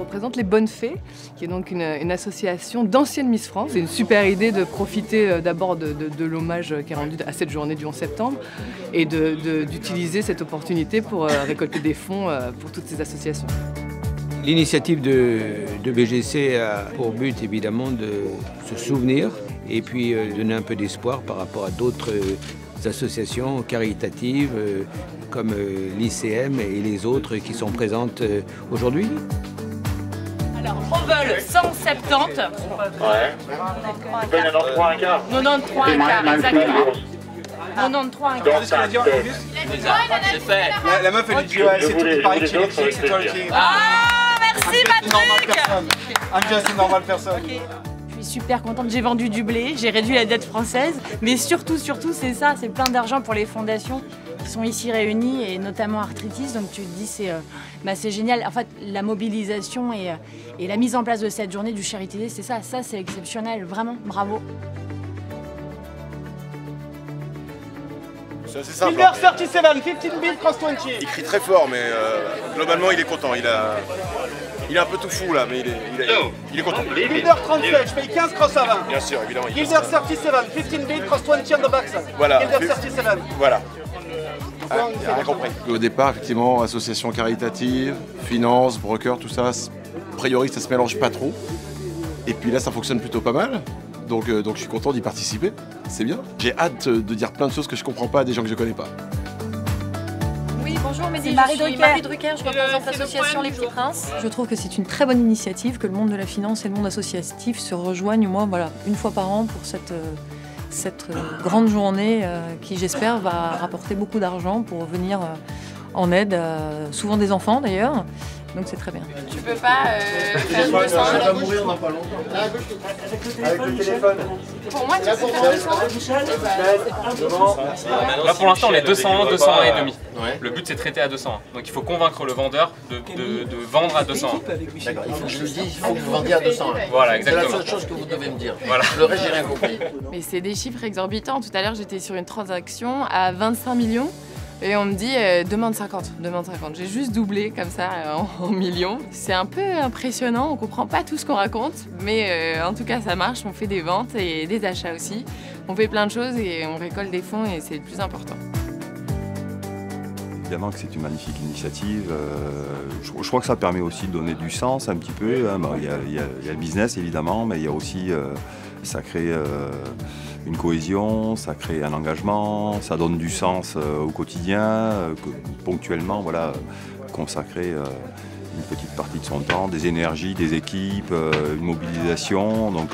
représente les Bonnes Fées, qui est donc une association d'anciennes Miss France. C'est une super idée de profiter d'abord de l'hommage qui est rendu à cette journée du 11 septembre et d'utiliser cette opportunité pour récolter des fonds pour toutes ces associations. L'initiative de BGC a pour but évidemment de se souvenir et puis donner un peu d'espoir par rapport à d'autres associations caritatives comme l'ICM et les autres qui sont présentes aujourd'hui. Alors, Rovol, 170. Ouais. Tu payes 93 un quart. 93 un quart, exactement. 93 un quart. C'est fait. La meuf elle dit ouais, c'est tout pareil que chez Netflix, c'est toi le king. Ah, merci Patrick. Anja c'est une normale personne. Je suis super contente, j'ai vendu du blé, j'ai réduit la dette française, mais surtout c'est ça, c'est plein d'argent pour les fondations qui sont ici réunies, et notamment Arthritis, donc tu te dis c'est génial. En fait, la mobilisation et la mise en place de cette journée du Charity Day, c'est ça c'est exceptionnel, vraiment, bravo. C'est assez simple. Builder 37, 15 build cross 20. Il crie très fort, mais globalement il est content. Il est un peu tout fou là, mais il est content. Builder 37, je paye 15 cross à 20. Bien sûr, évidemment. Builder 37, 15 build cross 20 on the backside. Voilà. Builder 37. Voilà. Ah, il a rien compris. Au départ, effectivement, association caritative, finance, broker, tout ça, a priori ça se mélange pas trop. Et puis là ça fonctionne plutôt pas mal. Donc je suis content d'y participer, c'est bien. J'ai hâte de dire plein de choses que je comprends pas à des gens que je connais pas. Oui, bonjour, C'est Marie Drucker, je représente l'association Les Petits Princes. Je trouve que c'est une très bonne initiative, que le monde de la finance et le monde associatif se rejoignent, moi, voilà, une fois par an pour cette grande journée qui, j'espère, va rapporter beaucoup d'argent pour venir en aide, souvent des enfants d'ailleurs. Donc c'est très bien. Tu peux pas faire 200 Ça va mourir dans pas longtemps. Avec le téléphone. Pour moi, tu peux faire 200. Là pour l'instant on est 201, 201 et demi. Le but c'est de traiter à 201. Donc il faut convaincre le vendeur de vendre à 201. D'accord, il faut que je lui dise, il faut que vous vendiez à 201. Voilà, exactement. C'est la seule chose que vous devez me dire. Voilà. Le reste, j'ai rien compris. Mais c'est des chiffres exorbitants. Tout à l'heure, j'étais sur une transaction à 25 millions. Et on me dit demande 50. J'ai juste doublé comme ça en millions. C'est un peu impressionnant, on comprend pas tout ce qu'on raconte, mais en tout cas ça marche, on fait des ventes et des achats aussi. On fait plein de choses et on récolte des fonds et c'est le plus important. Évidemment que c'est une magnifique initiative. Je crois que ça permet aussi de donner du sens un petit peu. Hein. Il y a le business évidemment, mais il y a aussi, ça crée une cohésion, ça crée un engagement, ça donne du sens au quotidien, ponctuellement, voilà, consacrer une petite partie de son temps, des énergies, des équipes, une mobilisation, donc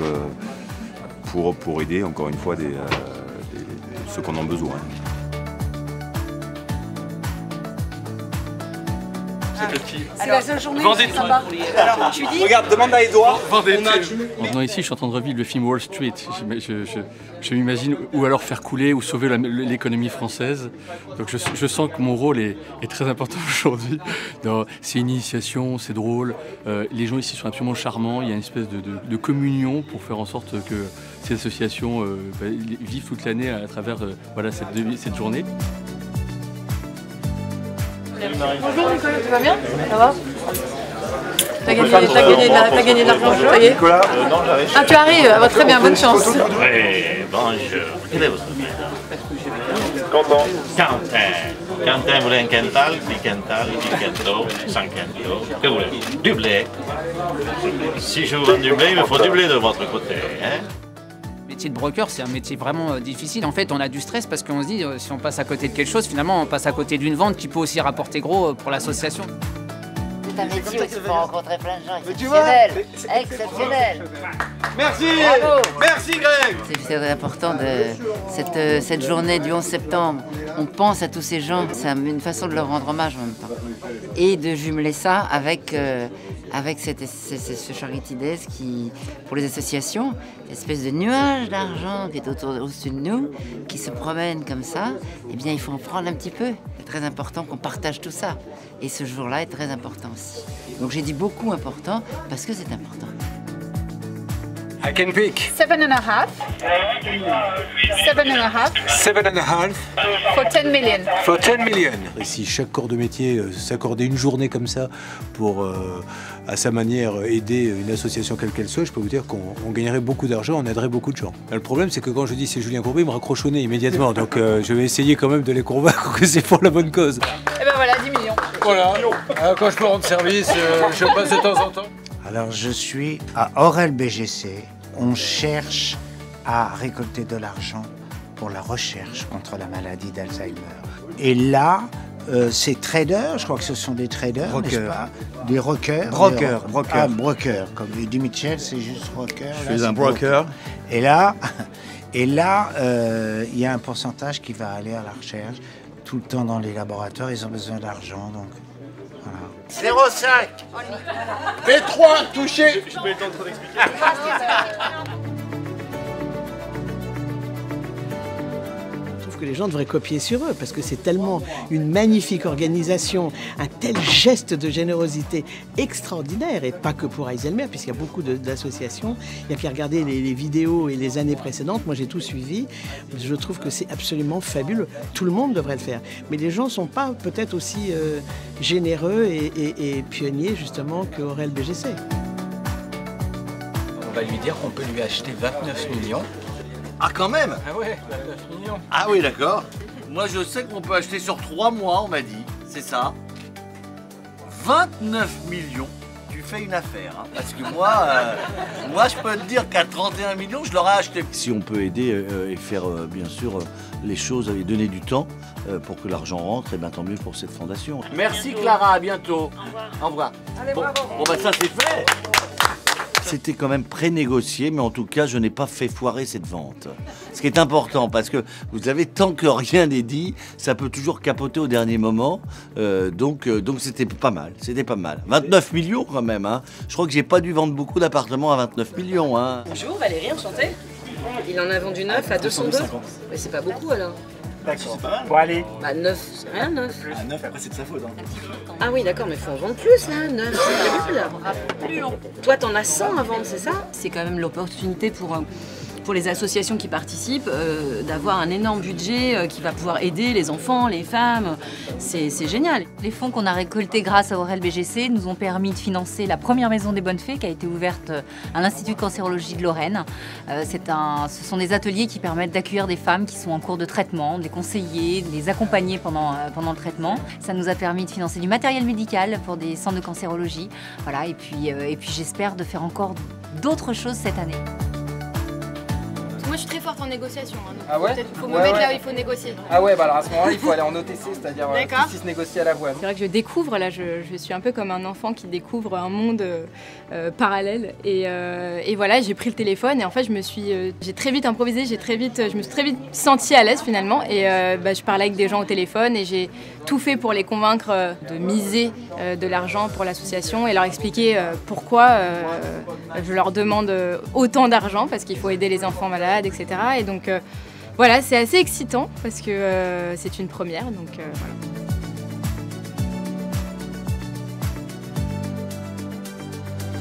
pour aider encore une fois ceux qu'on a besoin. C'est la seule journée Vendez où ça va. Alors, tu dis... Regarde, demande à Edouard. En venant ici, je suis en train de revivre le film Wall Street. Je m'imagine ou alors faire couler ou sauver l'économie française. Donc je sens que mon rôle est très important aujourd'hui. C'est une initiation, c'est drôle. Les gens ici sont absolument charmants. Il y a une espèce de communion pour faire en sorte que ces associations vivent toute l'année à travers voilà, cette journée. Bonjour Nicolas, tu vas bien? Ça va? T'as gagné de l'argent, ça y est? Nicolas, non, j'arrive. Ah, tu arrives? Très bien, bonne chance. Oui, bonjour. Quel est votre nom? Content. Quentin. Quentin, vous voulez un quintal, 10 quintals, 10 quintaux, 100 quintaux. Que vous voulez? Du blé. Si je vous vends du blé, il me faut du blé de votre côté. Hein? Le métier de broker, c'est un métier vraiment difficile. En fait, on a du stress parce qu'on se dit, si on passe à côté de quelque chose, finalement, on passe à côté d'une vente qui peut aussi rapporter gros pour l'association. C'est un métier où tu peux rencontrer plein de gens exceptionnels. Exceptionnels. Merci. Bravo. Merci Greg. C'est très important de cette journée du 11 septembre. On pense à tous ces gens. C'est une façon de leur rendre hommage en même temps. Et de jumeler ça avec ce Charity Day qui, pour les associations, une espèce de nuage d'argent qui est au-dessus de nous, qui se promène comme ça, eh bien il faut en prendre un petit peu. C'est très important qu'on partage tout ça. Et ce jour-là est très important aussi. Donc j'ai dit beaucoup important parce que c'est important. I can pick 7.5. 7.5. 7.5 For 10 million. for 10 million. Et si chaque corps de métier s'accordait une journée comme ça pour, à sa manière, aider une association quelle qu'elle soit, je peux vous dire qu'on gagnerait beaucoup d'argent, on aiderait beaucoup de gens. Le problème, c'est que quand je dis c'est Julien Courbet, il me raccroche au nez immédiatement. Donc je vais essayer quand même de les convaincre que c'est pour la bonne cause. Et ben voilà, 10 millions. Voilà, quand je peux rendre service, je passe de temps en temps. Alors je suis à Aurel BGC. On cherche à récolter de l'argent pour la recherche contre la maladie d'Alzheimer. Et là, ces traders, je crois que ce sont des traders, n'est-ce pas? Des rockers. Broker. Ah, broker. Comme dit Mitchell, c'est juste rocker. Je suis un broker. Et là, il y a un pourcentage qui va aller à la recherche. Tout le temps dans les laboratoires, ils ont besoin d'argent, donc voilà. 0,5. P3, touché. Je peux le temps de t'expliquer. Que les gens devraient copier sur eux parce que c'est tellement une magnifique organisation, un tel geste de générosité extraordinaire et pas que pour Eiselmer puisqu'il y a beaucoup d'associations. Il y a qu'à regarder les vidéos et les années précédentes, moi j'ai tout suivi, je trouve que c'est absolument fabuleux, tout le monde devrait le faire, mais les gens ne sont pas peut-être aussi généreux et pionniers justement que Aurel BGC. On va lui dire qu'on peut lui acheter 29 millions. Ah quand même. Ah ouais, 29 millions. Ah oui, d'accord. Moi je sais qu'on peut acheter sur 3 mois, on m'a dit. C'est ça. 29 millions, tu fais une affaire. Hein, parce que moi je peux te dire qu'à 31 millions, je l'aurais acheté. Si on peut aider et faire bien sûr les choses et donner du temps pour que l'argent rentre, et bien tant mieux pour cette fondation. Merci Clara, à bientôt. Au revoir. Allez, bon, bah ça c'est fait. C'était quand même pré-négocié, mais en tout cas, je n'ai pas fait foirer cette vente. Ce qui est important, parce que vous savez, tant que rien n'est dit, ça peut toujours capoter au dernier moment. Donc c'était pas mal, c'était pas mal. 29 millions quand même, hein. Je crois que j'ai pas dû vendre beaucoup d'appartements à 29 millions, hein. Bonjour Valérie, enchantée. Il en a vendu 9 à 202. Mais c'est pas beaucoup alors. D'accord. Bon allez. Bah 9, c'est rien 9. À 9, après c'est de sa faute. Hein. Ah oui d'accord, mais faut en vendre plus là, 9, c'est terrible. Toi t'en as 100 à vendre, c'est ça? C'est quand même l'opportunité pour les associations qui participent d'avoir un énorme budget qui va pouvoir aider les enfants, les femmes. C'est génial. Les fonds qu'on a récoltés grâce à Aurel BGC nous ont permis de financer la première maison des bonnes fées qui a été ouverte à l'Institut de cancérologie de Lorraine. Ce sont des ateliers qui permettent d'accueillir des femmes qui sont en cours de traitement, de les conseiller, de les accompagner pendant le traitement. Ça nous a permis de financer du matériel médical pour des centres de cancérologie. Voilà, et puis j'espère de faire encore d'autres choses cette année. Moi je suis très forte en négociation, hein, donc ah ouais faut me mettre là où il faut négocier. Ah ouais, bah alors à ce moment-là il faut aller en OTC, c'est-à-dire qui se négocie à la voix. C'est vrai que je découvre, là je suis un peu comme un enfant qui découvre un monde parallèle et voilà, j'ai pris le téléphone et en fait j'ai très vite improvisé, je me suis très vite sentie à l'aise finalement et je parlais avec des gens au téléphone et j'ai tout fait pour les convaincre de miser de l'argent pour l'association et leur expliquer pourquoi je leur demande autant d'argent parce qu'il faut aider les enfants malades, etc. Et donc voilà, c'est assez excitant parce que c'est une première. Donc, voilà.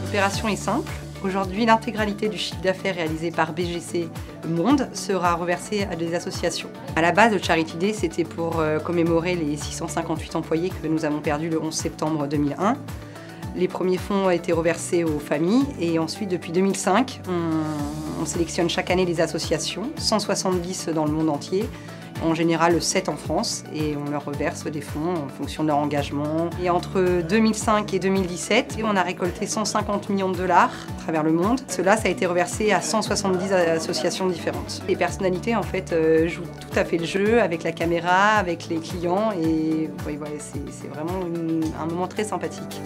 L'opération est simple. Aujourd'hui, l'intégralité du chiffre d'affaires réalisé par BGC Monde sera reversée à des associations. À la base, le Charity Day, c'était pour commémorer les 658 employés que nous avons perdus le 11 septembre 2001. Les premiers fonds ont été reversés aux familles et ensuite, depuis 2005, on sélectionne chaque année les associations, 170 dans le monde entier, en général 7 en France, et on leur reverse des fonds en fonction de leur engagement. Et entre 2005 et 2017, on a récolté 150 millions de dollars à travers le monde. Cela, ça a été reversé à 170 associations différentes. Les personnalités, en fait, jouent tout à fait le jeu avec la caméra, avec les clients, et ouais, voilà, c'est vraiment un moment très sympathique.